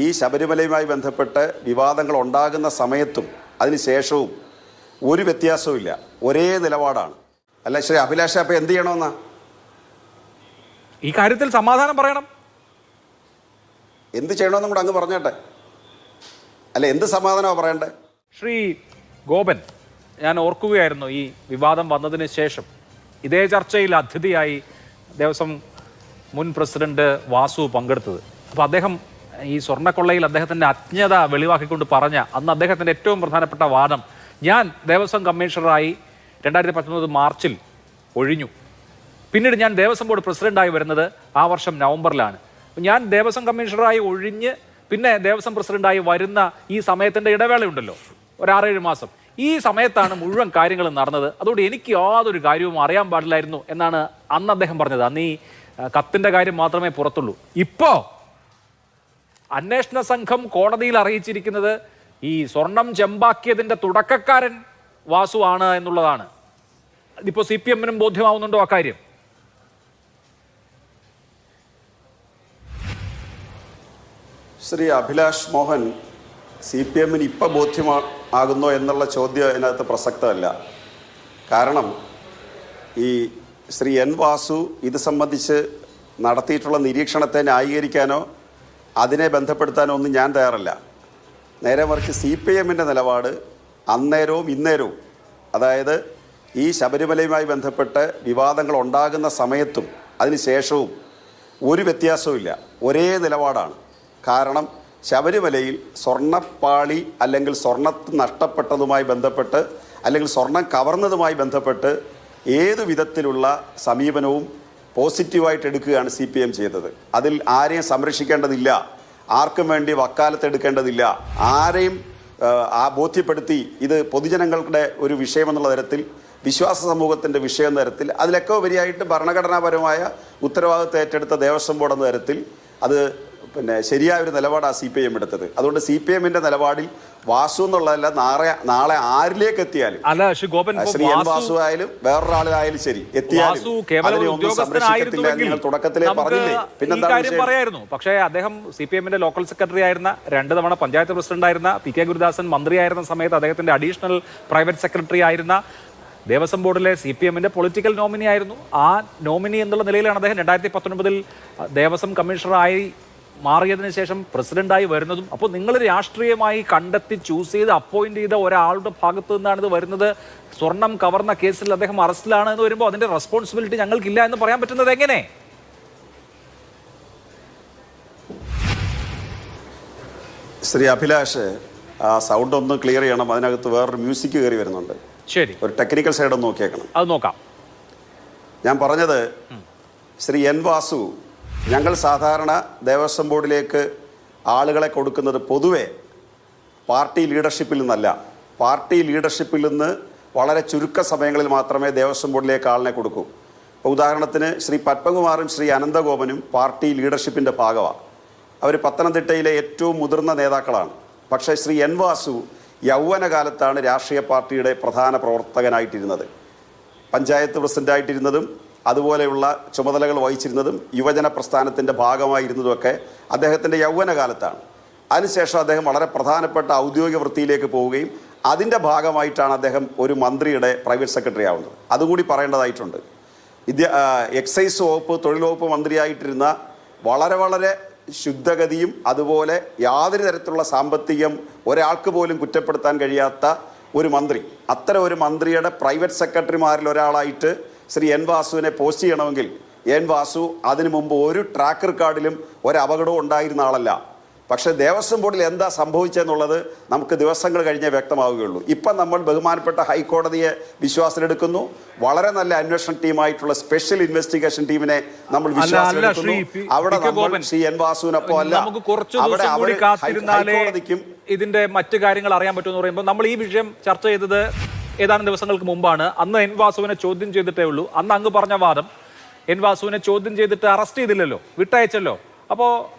ഈ ശബരിമലയുമായി ബന്ധപ്പെട്ട് വിവാദങ്ങൾ ഉണ്ടാകുന്ന സമയത്തും അതിനുശേഷവും ഒരു വ്യത്യാസവും ഒരേ നിലപാടാണ്. അല്ല ശ്രീ അഭിലാഷ്, അപ്പം എന്ത് ചെയ്യണമെന്നാ ഈ കാര്യത്തിൽ സമാധാനം പറയണം? എന്ത് ചെയ്യണമെന്നും കൂടെ അങ്ങ് പറഞ്ഞേട്ടെ. അല്ല, എന്ത് സമാധാനമാണ് പറയണ്ടേ? ശ്രീ ഗോപൻ, ഞാൻ ഓർക്കുകയായിരുന്നു ഈ വിവാദം വന്നതിന് ശേഷം ഇതേ ചർച്ചയിൽ അതിഥിയായി ദേവസ്വം മുൻ പ്രസിഡന്റ് വാസു പങ്കെടുത്തത്. അപ്പോൾ അദ്ദേഹം ഈ സ്വർണ്ണക്കൊള്ളയിൽ അദ്ദേഹത്തിൻ്റെ അജ്ഞത വെളിവാക്കിക്കൊണ്ട് പറഞ്ഞ അന്ന് അദ്ദേഹത്തിൻ്റെ ഏറ്റവും പ്രധാനപ്പെട്ട വാദം, ഞാൻ ദേവസ്വം കമ്മീഷണറായി 2019 മാർച്ചിൽ ഒഴിഞ്ഞു, പിന്നീട് ഞാൻ ദേവസ്വം ബോർഡ് പ്രസിഡന്റായി വരുന്നത് ആ വർഷം നവംബറിലാണ്. ഞാൻ ദേവസ്വം കമ്മീഷണറായി ഒഴിഞ്ഞ് പിന്നെ ദേവസ്വം പ്രസിഡന്റായി വരുന്ന ഈ സമയത്തിൻ്റെ ഇടവേളയുണ്ടല്ലോ, ഒരു 6-7 മാസം, ഈ സമയത്താണ് മുഴുവൻ കാര്യങ്ങളും നടന്നത്. അതുകൊണ്ട് എനിക്ക് യാതൊരു കാര്യവും അറിയാൻ പാടില്ലായിരുന്നു എന്നാണ് അന്ന് അദ്ദേഹം പറഞ്ഞത്. അന്ന് ഈ കത്തിൻ്റെ കാര്യം മാത്രമേ പുറത്തുള്ളൂ. ഇപ്പോൾ അന്വേഷണ സംഘം കോടതിയിൽ അറിയിച്ചിരിക്കുന്നത് ഈ സ്വർണം ചെമ്പാക്കിയതിൻ്റെ തുടക്കക്കാരൻ വാസു ആണ് എന്നുള്ളതാണ്. ഇതിപ്പോൾ CPM-നും ബോധ്യമാവുന്നുണ്ടോ അക്കാര്യം? ശ്രീ അഭിലാഷ് മോഹൻ, CPM-ന് ഇപ്പം ബോധ്യമാകുന്നോ എന്നുള്ള ചോദ്യം അതിനകത്ത് പ്രസക്തമല്ല. കാരണം ഈ ശ്രീ N വാസു ഇത് സംബന്ധിച്ച് നടത്തിയിട്ടുള്ള നിരീക്ഷണത്തെ ന്യായീകരിക്കാനോ അതിനെ ബന്ധപ്പെടുത്താനോ ഒന്നും ഞാൻ തയ്യാറല്ല. നേരെ മറിച്ച് CPM-ൻ്റെ നിലപാട് അന്നേരവും ഇന്നേരവും, അതായത് ഈ ശബരിമലയുമായി ബന്ധപ്പെട്ട് വിവാദങ്ങൾ ഉണ്ടാകുന്ന സമയത്തും അതിനുശേഷവും ഒരു വ്യത്യാസവും ഒരേ നിലപാടാണ്. കാരണം ശബരിമലയിൽ സ്വർണ്ണപ്പാളി അല്ലെങ്കിൽ സ്വർണ്ണത്തിന് നഷ്ടപ്പെട്ടതുമായി ബന്ധപ്പെട്ട് അല്ലെങ്കിൽ സ്വർണം കവർന്നതുമായി ബന്ധപ്പെട്ട് ഏതു വിധത്തിലുള്ള സമീപനവും പോസിറ്റീവായിട്ട് എടുക്കുകയാണ് CPM ചെയ്തത്. അതിൽ ആരെയും സംരക്ഷിക്കേണ്ടതില്ല, ആർക്കും വേണ്ടി വക്കാലത്ത് എടുക്കേണ്ടതില്ല, ആരെയും ബോധ്യപ്പെടുത്തി ഇത് പൊതുജനങ്ങളുടെ ഒരു വിഷയമെന്നുള്ള തരത്തിൽ, വിശ്വാസ സമൂഹത്തിൻ്റെ വിഷയം എന്ന തരത്തിൽ, അതിലൊക്കെ ഉപരിയായിട്ട് ഭരണഘടനാപരമായ ഉത്തരവാദിത്തം ഏറ്റെടുത്ത ദേവസ്വം ബോർഡ് എന്ന തരത്തിൽ അത് ശരിയായ ഒരു നിലപാടാണ് CPM എടുത്തത്. അതുകൊണ്ട് CPM-ന്റെ നിലപാടിൽ വാസു എന്നുള്ളതല്ല, നാളെ ആരിലേക്ക് എത്തിയാലും, ശ്രീ N വാസു ആയാലും വേറൊരാളായാലും ശരി, എത്തിയാലും അതിനെയൊന്നും സംരക്ഷിക്കത്തില്ല. നിങ്ങൾ തുടക്കത്തിലേ പറഞ്ഞില്ലേ, പിന്നെന്താ? പക്ഷേ അദ്ദേഹം CPM-ന്റെ ലോക്കൽ സെക്രട്ടറി ആയിരുന്ന, 2 തവണ പഞ്ചായത്ത് പ്രസിഡന്റ് ആയിരുന്ന, PK ഗുരുദാസൻ മന്ത്രിയായിരുന്ന സമയത്ത് അദ്ദേഹത്തിന്റെ അഡീഷണൽ പ്രൈവറ്റ് സെക്രട്ടറി ആയിരുന്ന, ദേവസ്വം ബോർഡിലെ CPM-ന്റെ പൊളിറ്റിക്കൽ നോമിനി ആയിരുന്നു. ആ നോമിനി എന്നുള്ള നിലയിലാണ് അദ്ദേഹം 2019 ദേവസ്വം കമ്മീഷണറായി മാറിയതിനു ശേഷം പ്രസിഡന്റായി വരുന്നതും. അപ്പോൾ നിങ്ങൾ രാഷ്ട്രീയമായി കണ്ടെത്തി ചൂസ് ചെയ്ത് അപ്പോയിന്റ് ചെയ്ത ഒരാളുടെ ഭാഗത്തു നിന്നാണ് ഇത് വരുന്നത്. സ്വർണം കവർന്ന കേസിൽ അദ്ദേഹം അറസ്റ്റിലാണ് എന്ന് വരുമ്പോൾ അതിന്റെ റെസ്പോൺസിബിലിറ്റി ഞങ്ങൾക്കില്ല എന്ന് പറയാൻ പറ്റുന്നത് എങ്ങനെ? ശ്രീ അഭിലാഷ്, ആ സൗണ്ട് ഒന്ന് ക്ലിയർ ചെയ്യണം. അതിനകത്ത് വേറൊരു മ്യൂസിക് കയറി വരുന്നുണ്ട്. ശരി, ഒരു ടെക്നിക്കൽ സൈഡ് ഒന്ന് നോക്കിയേക്കണം. അത് നോക്കാം. ഞാൻ പറഞ്ഞത്, ശ്രീ N വാസു, ഞങ്ങൾ സാധാരണ ദേവസ്വം ബോർഡിലേക്ക് ആളുകളെ കൊടുക്കുന്നത് പൊതുവെ പാർട്ടി ലീഡർഷിപ്പിൽ നിന്നല്ല. പാർട്ടി ലീഡർഷിപ്പിൽ നിന്ന് വളരെ ചുരുക്ക സമയങ്ങളിൽ മാത്രമേ ദേവസ്വം ബോർഡിലേക്ക് ആളിനെ കൊടുക്കൂ. ഇപ്പോൾ ഉദാഹരണത്തിന് ശ്രീ പത്മകുമാറും ശ്രീ അനന്തഗോപനും പാർട്ടി ലീഡർഷിപ്പിൻ്റെ ഭാഗമാണ്. അവർ പത്തനംതിട്ടയിലെ ഏറ്റവും മുതിർന്ന നേതാക്കളാണ്. പക്ഷേ ശ്രീ N വാസു യൗവനകാലത്താണ് രാഷ്ട്രീയ പാർട്ടിയുടെ പ്രധാന പ്രവർത്തകനായിട്ടിരുന്നത്. പഞ്ചായത്ത് പ്രസിഡൻ്റായിട്ടിരുന്നതും അതുപോലെയുള്ള ചുമതലകൾ വഹിച്ചിരുന്നതും യുവജന പ്രസ്ഥാനത്തിൻ്റെ ഭാഗമായിരുന്നതുമൊക്കെ അദ്ദേഹത്തിൻ്റെ യൗവനകാലത്താണ്. അതിനുശേഷം അദ്ദേഹം വളരെ പ്രധാനപ്പെട്ട ഔദ്യോഗിക വൃത്തിയിലേക്ക് പോവുകയും അതിൻ്റെ ഭാഗമായിട്ടാണ് അദ്ദേഹം ഒരു മന്ത്രിയുടെ പ്രൈവറ്റ് സെക്രട്ടറി ആവുന്നത്. അതുകൂടി പറയേണ്ടതായിട്ടുണ്ട്. എക്സൈസ് വകുപ്പ്, തൊഴിൽ വകുപ്പ് മന്ത്രിയായിട്ടിരുന്ന വളരെ ശുദ്ധഗതിയും അതുപോലെ യാതൊരു തരത്തിലുള്ള സാമ്പത്തികം ഒരാൾക്ക് പോലും കുറ്റപ്പെടുത്താൻ കഴിയാത്ത ഒരു മന്ത്രി, അത്തരം ഒരു മന്ത്രിയുടെ പ്രൈവറ്റ് സെക്രട്ടറിമാരിൽ ഒരാളായിട്ട് ശ്രീ N വാസുവിനെ പോസ്റ്റ് ചെയ്യണമെങ്കിൽ N വാസു അതിനു മുമ്പ് ഒരു ട്രാക്ക് റെക്കോർഡിലും ഒരു അപകടവും ഉണ്ടായിരുന്ന ആളല്ല. പക്ഷേ ദേവസ്വം ബോർഡിൽ എന്താ സംഭവിച്ചതെന്നുള്ളത് നമുക്ക് ദിവസങ്ങൾ കഴിഞ്ഞേ വ്യക്തമാവുകയുള്ളൂ. ഇപ്പം നമ്മൾ ബഹുമാനപ്പെട്ട ഹൈക്കോടതിയെ വിശ്വാസത്തിലെടുക്കുന്നു. വളരെ നല്ല അന്വേഷണ ടീമായിട്ടുള്ള സ്പെഷ്യൽ ഇൻവെസ്റ്റിഗേഷൻ ടീമിനെ നമ്മൾ വിശ്വാസത്തിലെടുക്കുന്നു. അവിടെ നമ്മൾ ശ്രീ N വാസുവിനൊപ്പം അല്ല, അവിടെ ഹൈക്കോടതിക്കും ഇതിന്റെ മറ്റു കാര്യങ്ങൾ അറിയാൻ പറ്റുമെന്ന് പറയുമ്പോൾ നമ്മൾ ഈ വിഷയം ചർച്ച ചെയ്തത് ഏതാനും ദിവസങ്ങൾക്ക് മുമ്പാണ്. അന്ന് N വാസുവിനെ ചോദ്യം ചെയ്തിട്ടേ ഉള്ളൂ. അന്ന് അങ്ങ് പറഞ്ഞ വാദം, N വാസുവിനെ ചോദ്യം ചെയ്തിട്ട് അറസ്റ്റ് ചെയ്തില്ലല്ലോ, വിട്ടയച്ചല്ലോ. അപ്പോൾ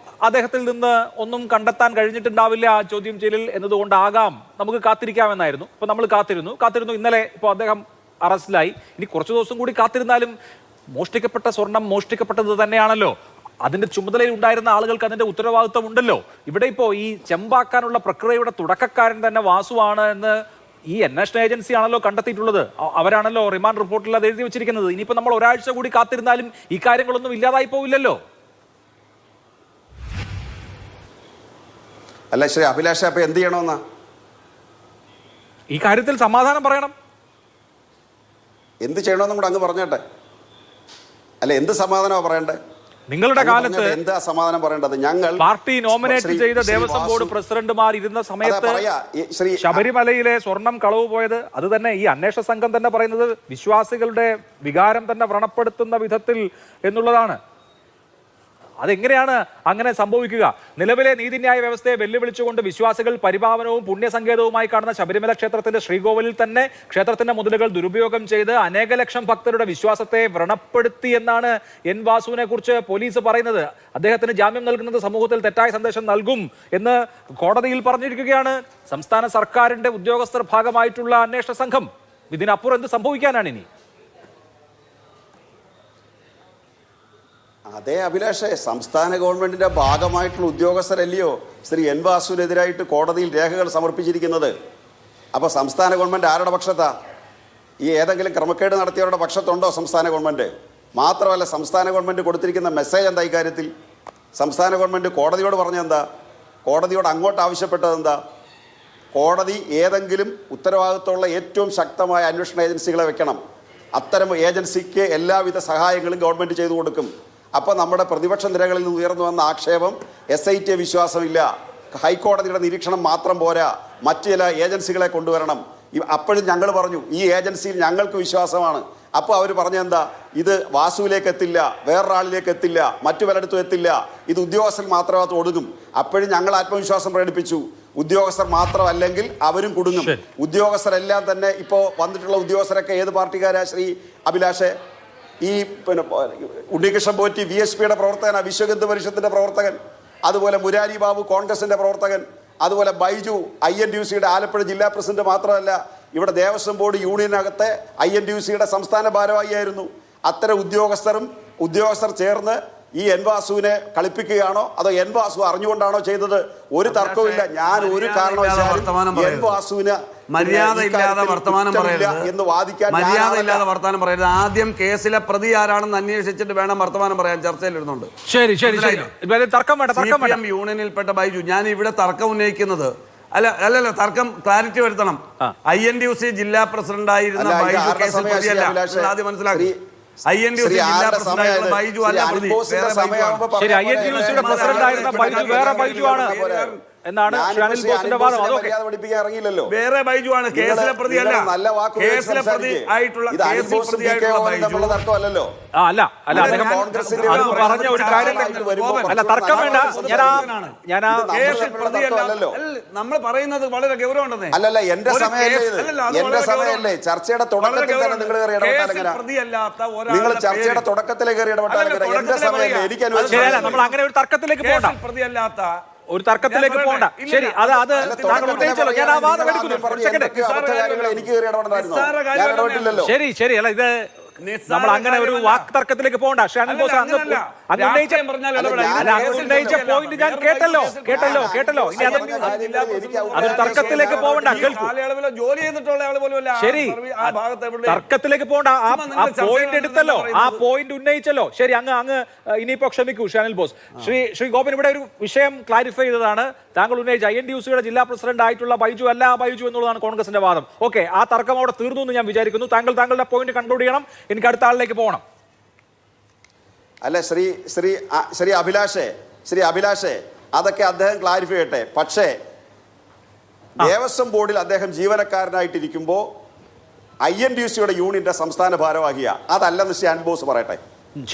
അദ്ദേഹത്തിൽ നിന്ന് ഒന്നും കണ്ടെത്താൻ കഴിഞ്ഞിട്ടുണ്ടാവില്ല ചോദ്യം ചെയ്യലിൽ എന്നതുകൊണ്ടാകാം നമുക്ക് കാത്തിരിക്കാമെന്നായിരുന്നു. അപ്പോൾ നമ്മൾ കാത്തിരുന്നു. ഇന്നലെ ഇപ്പോൾ അദ്ദേഹം അറസ്റ്റിലായി. ഇനി കുറച്ച് ദിവസം കൂടി കാത്തിരുന്നാലും മോഷ്ടിക്കപ്പെട്ട സ്വർണം മോഷ്ടിക്കപ്പെട്ടത് തന്നെയാണല്ലോ. അതിന്റെ ചുമതലയിൽ ഉണ്ടായിരുന്ന ആളുകൾക്ക് അതിന്റെ ഉത്തരവാദിത്വം ഉണ്ടല്ലോ. ഇവിടെ ഇപ്പോൾ ഈ ചെമ്പാക്കാനുള്ള പ്രക്രിയയുടെ തുടക്കക്കാരൻ തന്നെ വാസുവാണ് എന്ന് ഈ അന്വേഷണ ഏജൻസി ആണല്ലോ കണ്ടെത്തിയിട്ടുള്ളത്. അവരാണല്ലോ റിമാൻഡ് റിപ്പോർട്ടിൽ അത് എഴുതി വെച്ചിരിക്കുന്നത്. ഇനിയിപ്പോൾ നമ്മൾ ഒരാഴ്ച കൂടി കാത്തിരുന്നാലും ഈ കാര്യങ്ങളൊന്നും ഇല്ലാതായി പോവില്ലല്ലോ. അല്ല ശ്രീ അഭിലാഷ, അപ്പൊ എന്ത് ചെയ്യണമെന്നാ ഈ കാര്യത്തിൽ സമാധാനം പറയണം. എന്ത് ചെയ്യണമെന്നും കൂടെ അങ്ങ് പറഞ്ഞേട്ടെ. അല്ല, എന്ത് സമാധാനമാണ് പറയണ്ടേ? നിങ്ങളുടെ കാലത്ത് എന്താ സമാധാനം പറയേണ്ടത്? ഞങ്ങൾ പാർട്ടി നോമിനേറ്റ് ചെയ്ത ദേവസ്വം ബോർഡ് പ്രസിഡന്റുമാർ ഇരുന്ന സമയത്ത് ശബരിമലയിലെ സ്വർണം കളവ് പോയത് അത് തന്നെ ഈ അന്വേഷണ സംഘം തന്നെ പറയുന്നത് വിശ്വാസികളുടെ വികാരം തന്നെ വ്രണപ്പെടുത്തുന്ന വിധത്തിൽ എന്നുള്ളതാണ്. അതെങ്ങനെയാണ് അങ്ങനെ സംഭവിക്കുക? നിലവിലെ നീതിന്യായ വ്യവസ്ഥയെ വെല്ലുവിളിച്ചുകൊണ്ട് വിശ്വാസികൾ പരിപാവനവും പുണ്യസങ്കേതവുമായി കാണുന്ന ശബരിമല ക്ഷേത്രത്തിന്റെ ശ്രീകോവിലിൽ തന്നെ ക്ഷേത്രത്തിന്റെ മുതലുകൾ ദുരുപയോഗം ചെയ്ത് അനേക ലക്ഷം ഭക്തരുടെ വിശ്വാസത്തെ വ്രണപ്പെടുത്തി എന്നാണ് എൻ വാസുവിനെ കുറിച്ച് പോലീസ് പറയുന്നത്. അദ്ദേഹത്തിന് ജാമ്യം നൽകുന്നത് സമൂഹത്തിൽ തെറ്റായ സന്ദേശം നൽകും എന്ന് കോടതിയിൽ പറഞ്ഞിരിക്കുകയാണ് സംസ്ഥാന സർക്കാരിന്റെ ഉദ്യോഗസ്ഥർ ഭാഗമായിട്ടുള്ള അന്വേഷണ സംഘം. ഇതിനപ്പുറം എന്ത് സംഭവിക്കാനാണ് ഇനി? അതേ അഭിലാഷേ, സംസ്ഥാന ഗവൺമെന്റിന്റെ ഭാഗമായിട്ടുള്ള ഉദ്യോഗസ്ഥരല്ലയോ ശ്രീ എൻ വാസുവിനെതിരായിട്ട് കോടതിയിൽ രേഖകൾ സമർപ്പിച്ചിരിക്കുന്നത്? അപ്പോൾ സംസ്ഥാന ഗവൺമെന്റ് ആരുടെ പക്ഷത്താ? ഈ ഏതെങ്കിലും ക്രമക്കേട് നടത്തിയവരുടെ പക്ഷത്തുണ്ടോ സംസ്ഥാന ഗവൺമെന്റ്? മാത്രമല്ല, സംസ്ഥാന ഗവൺമെന്റ് കൊടുത്തിരിക്കുന്ന മെസ്സേജ് എന്താ ഇക്കാര്യത്തിൽ? സംസ്ഥാന ഗവൺമെന്റ് കോടതിയോട് പറഞ്ഞെന്താ? കോടതിയോട് അങ്ങോട്ട് ആവശ്യപ്പെട്ടത് എന്താ? കോടതി ഏതെങ്കിലും ഉത്തരവാദിത്തമുള്ള ഏറ്റവും ശക്തമായ അന്വേഷണ ഏജൻസികളെ വെക്കണം. അത്തരം ഏജൻസിക്ക് എല്ലാവിധ സഹായങ്ങളും ഗവൺമെന്റ് ചെയ്തു കൊടുക്കും. അപ്പോൾ നമ്മുടെ പ്രതിപക്ഷ നിരകളിൽ നിന്ന് ഉയർന്നു വന്ന ആക്ഷേപം SIT വിശ്വാസമില്ല, ഹൈക്കോടതിയുടെ നിരീക്ഷണം മാത്രം പോരാ, മറ്റു ചില ഏജൻസികളെ കൊണ്ടുവരണം. അപ്പോഴും ഞങ്ങൾ പറഞ്ഞു ഈ ഏജൻസിയിൽ ഞങ്ങൾക്ക് വിശ്വാസമാണ്. അപ്പോൾ അവർ പറഞ്ഞെന്താ? ഇത് വാസുവിലേക്ക് എത്തില്ല, വേറൊരാളിലേക്ക് എത്തില്ല, മറ്റു പലയിടത്തും എത്തില്ല, ഇത് ഉദ്യോഗസ്ഥർ മാത്രമായിട്ട് ഒടുങ്ങും. അപ്പോഴും ഞങ്ങൾ ആത്മവിശ്വാസം പ്രകടിപ്പിച്ചു. ഉദ്യോഗസ്ഥർ മാത്രമല്ലെങ്കിൽ അവരും കുടുങ്ങും. ഉദ്യോഗസ്ഥരെല്ലാം തന്നെ ഇപ്പോൾ വന്നിട്ടുള്ള ഉദ്യോഗസ്ഥരൊക്കെ ഏത് പാർട്ടിക്കാരാ ശ്രീ അഭിലാഷേ? ഈ ഉണ്ണികൃഷ്ണൻ പോറ്റി VSPയുടെ പ്രവർത്തകനാണ്, വിശ്വഹിന്ദു പരിഷത്തിന്റെ പ്രവർത്തകൻ. അതുപോലെ മുരാരി ബാബു കോൺഗ്രസിന്റെ പ്രവർത്തകൻ. അതുപോലെ ബൈജു INTUCയുടെ ആലപ്പുഴ ജില്ലാ പ്രസിഡന്റ് മാത്രമല്ല, ഇവിടെ ദേവസ്വം ബോർഡ് യൂണിയനകത്തെ INTUCയുടെ സംസ്ഥാന ഭാരവാഹിയായിരുന്നു. അത്തരം ഉദ്യോഗസ്ഥർ ചേർന്ന് ഈ എൻ വാസുവിനെ കളിപ്പിക്കുകയാണോ അതോ എൻ വാസു അറിഞ്ഞുകൊണ്ടാണോ ചെയ്തത്? ഒരു തർക്കവുമില്ല. ഞാൻ ഒരു കാരണവശാലും എൻ വാസുവിന് മര്യാദയില്ലാതെ വർത്തമാനം പറയരുത് എന്ന് വാദിക്കാൻ മര്യാദയില്ലാതെ വർത്തമാനം പറയരുത്. ആദ്യം കേസിലെ പ്രതി ആരാണെന്ന് അന്വേഷിച്ചിട്ട് വേണം വർത്തമാനം പറയാൻ. ചർച്ചയിൽ ഇരുന്നുണ്ട്. ശരി ശരി CPM യൂണിയനിൽപ്പെട്ട ബൈജു, ഞാൻ ഇവിടെ തർക്കം ഉന്നയിക്കുന്നത് അല്ലല്ല, തർക്കം ക്ലാരിറ്റി വരുത്തണം. INTUC ജില്ലാ പ്രസിഡന്റ് ആയിരുന്ന ബൈജു കേസിൽ പ്രതിയല്ല. ആദ്യം മനസ്സിലാക്കി. INTUC ജില്ലാ പ്രസിഡന്റ് ആയിരുന്ന ബൈജു അല്ല പ്രതി, ശരി. INTUCയുടെ പ്രസിഡന്റ് ആയിരുന്ന ബൈജു വേറെ ബൈജു ആണ് എന്നാണ് ഇറങ്ങിയില്ലല്ലോ. വേറെ ബൈജു ആണ്, കേസിലെ പ്രതിയല്ല. കേസിലെ പ്രതി ആയിട്ടുള്ള തർക്കമല്ലല്ലോ. അല്ല പറഞ്ഞ ഒരു കാര്യം അല്ല, തർക്കം വേണ്ട. നമ്മൾ പറയുന്നത് വളരെ ഗൗരവമുണ്ടെന്നേ. അല്ലല്ല, എന്റെ സമയമല്ലേ ചർച്ചയുടെ തുടക്കത്തിൽ തന്നെ നിങ്ങൾ നിങ്ങൾ ചർച്ചയുടെ തുടക്കത്തിലേക്ക് കയറി ഇടപെട്ടാൽ എന്റെ സമയമല്ലേ എനിക്ക് അനുവദിച്ചു. നമ്മൾ അങ്ങനെ ഒരു തർക്കത്തിലേക്ക് പോകണ്ട, പ്രതിയല്ലാത്ത ഒരു തർക്കത്തിലേക്ക് പോകണ്ട. ശരി, അത് താങ്കൾ ഉന്നയിച്ചല്ലോ. ഞാൻ ആ വാദം എടുക്കുന്നു. ശരി ശരി. അല്ല, ഇത് നമ്മൾ അങ്ങനെ ഒരു വാക്ക് തർക്കത്തിലേക്ക് പോകണ്ട. ഉന്നയിച്ച പോയിന്റ് ഞാൻ കേട്ടല്ലോ. ഇനി അതൊരു തർക്കത്തിലേക്ക് പോകണ്ട. ശരി, തർക്കത്തിലേക്ക് പോകണ്ട. ആ പോയിന്റ് എടുത്തല്ലോ, ആ പോയിന്റ് ഉന്നയിച്ചല്ലോ. ശരി, അങ്ങ് ഇനിയിപ്പോ ക്ഷമിക്കൂ ഷാനിൽ ബോസ്. ശ്രീ ഗോപൻ ഇവിടെ ഒരു വിഷയം ക്ലാരിഫൈ ചെയ്തതാണ്. താങ്കൾ ഉന്നയിച്ച INTUCയുടെ ജില്ലാ പ്രസിഡന്റ് ആയിട്ടുള്ള ബൈജു അല്ല ബൈജു എന്നുള്ളതാണ് കോൺഗ്രസിന്റെ വാദം. ഓക്കെ, ആ തർക്കം അവിടെ തീർന്നു എന്ന് ഞാൻ വിചാരിക്കുന്നു. താങ്കളുടെ പോയിന്റ് കൺക്ലൂഡ് ചെയ്യണം. എനിക്ക് അടുത്ത ആളിലേക്ക് പോകണം. അല്ല ശ്രീ അഭിലാഷേ അതൊക്കെ അദ്ദേഹം ക്ലാരിഫൈ ചെയ്യട്ടെ. പക്ഷേ ദേവസ്വം ബോർഡിൽ അദ്ദേഹം ജീവനക്കാരനായിട്ടിരിക്കുമ്പോൾ INTUCയുടെ യൂണിയന്റെ സംസ്ഥാന ഭാരവാഹിയാ. അതല്ലെന്ന് ശ്രീ ബോസ് പറയട്ടെ.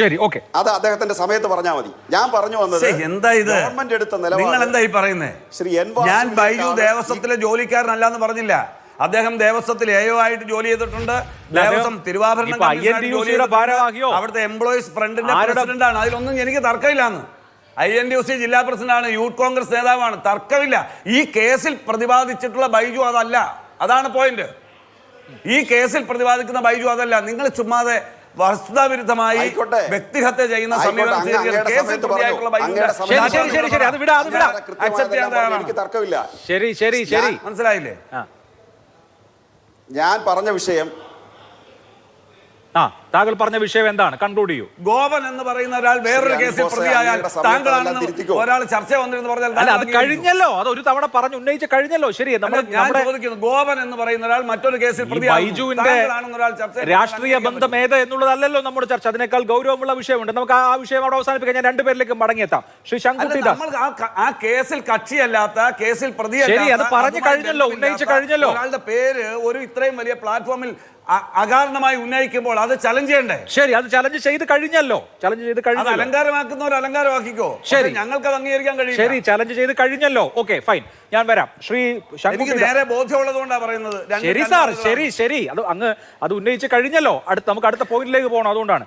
ശരി, ഓക്കെ, അത് അദ്ദേഹത്തിന്റെ സമയത്ത് പറഞ്ഞാൽ മതി. ഞാൻ പറഞ്ഞു വന്നത് എന്താ ഇത് ഗവൺമെന്റ് എടുത്ത നിലപാട്. നിങ്ങൾ എന്താ ഈ പറയുന്നേ? ശ്രീ ഞാൻ ബൈജു ദേവസ്വത്തിലെ ജോലിക്കാരനല്ല എന്ന് പറഞ്ഞില്ല. അദ്ദേഹം ദേവസ്വത്തിൽ AO ആയിട്ട് ജോലി ചെയ്തിട്ടുണ്ട്. ദേവസ്വം തിരുവാഭരണം അവിടുത്തെ എംപ്ലോയീസ് ഫ്രണ്ടിന്റെ പ്രസിഡന്റ് ആണ്. അതിലൊന്നും എനിക്ക് തർക്കമില്ലാന്ന്. INTUC ജില്ലാ പ്രസിഡന്റാണ്, യൂത്ത് കോൺഗ്രസ് നേതാവാണ്, തർക്കമില്ല. ഈ കേസിൽ പ്രതിപാദിച്ചിട്ടുള്ള ബൈജു അതല്ല. അതാണ് പോയിന്റ്. ഈ കേസിൽ പ്രതിപാദിക്കുന്ന ബൈജു അതല്ല. നിങ്ങൾ ചുമ്മാതെ വസ്തുതാവിരുദ്ധമായി ആയിക്കോട്ടെ. വ്യക്തിഹത്യ ചെയ്യുന്ന ആയിക്കോട്ടെ, സമീപനം അങ്ങ് സ്വീകരിക്കുന്ന അങ്ങയുടെ കേസിൽ സമയത്ത് പ്രതിയായിട്ടുള്ള പറഞ്ഞു. ബൈജുവിന്റെ അങ്ങയുടെ സമയത്ത് ശരി, ശരി, ശരി, അത് വിടാ, അത് വിടാ. accept ചെയ്യാൻ തയ്യാറാണ്. എനിക്ക് തർക്കമില്ല. ശരി ശരി ശരി മനസ്സിലായില്ലേ? ഞാൻ പറഞ്ഞ വിഷയം ആ താങ്കൾ പറഞ്ഞ വിഷയം എന്താണ്? കൺക്ലൂഡ് ചെയ്യൂ. ഗോപൻ എന്ന് പറയുന്ന ഒരാൾ വേറൊരു ശ്രീ കേസിൽ അനിൽ പ്രതിയായാൽ ബോസെ, അങ്ങയുടെ താങ്കളാണെന്ന് സമയത്ത് തിരുത്തിക്കോ. ഒരാൾ ചർച്ച വന്നിരുന്നു പറഞ്ഞാൽ അല്ല താങ്കൾ അത് അംഗീകരിക്കുമോ? കഴിഞ്ഞല്ലോ, അത് ഒരു തവണ പറഞ്ഞ് ഉന്നയിച്ച് കഴിഞ്ഞല്ലോ. ശരി, അല്ല, നമ്മൾ ഞാൻ നമ്മുടെ ചോദിക്കുന്നു, ഗോപൻ എന്ന് പറയുന്ന ഒരാൾ മറ്റൊരു കേസിൽ ഈ പ്രതിയാകുന്നു. ബൈജുവിന്റെ താങ്കളാണെന്ന് ഒരാൾ ചർച്ച ചെയ്താൽ രാഷ്ട്രീയ അംഗീകരിക്കാൻ ബന്ധം ഏത് എന്നുള്ളതല്ലല്ലോ നമ്മുടെ ചർച്ച. അതിനേക്കാൾ ഗൗരവമുള്ള വിഷയമുണ്ട്. നമുക്ക് ആ വിഷയം അവിടെ അവസാനിപ്പിക്കാൻ ഞാൻ രണ്ടുപേരിലേക്ക് മടങ്ങിയെത്താം. ശ്രീ അല്ല, ശങ്കുട്ടി ദാസ്. നമ്മൾ ആ കേസിൽ കക്ഷിയല്ലാത്ത, കേസിൽ ശരി, അത് പറഞ്ഞു കഴിഞ്ഞല്ലോ, ഉന്നയിച്ച് കഴിഞ്ഞല്ലോ. ഒരാളുടെ പേര് ഒരു ഇത്രയും വലിയ പ്ലാറ്റ്ഫോമിൽ അകാരണമായി ഉന്നയിക്കുമ്പോൾ അത് ചലഞ്ച് ചെയ്യണ്ടേ? ശരി, അത് ചലഞ്ച് ചെയ്ത് കഴിഞ്ഞല്ലോ. ചലഞ്ച് ചെയ്ത് അത് കഴിഞ്ഞല്ലോ. അലങ്കാരമാക്കുന്നവർ അലങ്കാരമാക്കിക്കോ. ശരി. ഞങ്ങൾക്ക് അത് അംഗീകരിക്കാൻ കഴിയും. ശരി, ചലഞ്ച് ചെയ്ത് കഴിഞ്ഞല്ലോ. ഓക്കെ, ഫൈൻ, ഞാൻ വരാം. ശ്രീ എനിക്ക് ശങ്കുട്ടി ദാസ്. നേരെ ബോധ്യമുള്ളത് കൊണ്ടാണ് പറയുന്നത്. ശരി സാർ, ശരി ശരി, അത് അങ്ങ് അത് ഉന്നയിച്ച് കഴിഞ്ഞല്ലോ. നമുക്ക് അടുത്ത പോയിന്റിലേക്ക് പോകണം, അതുകൊണ്ടാണ്.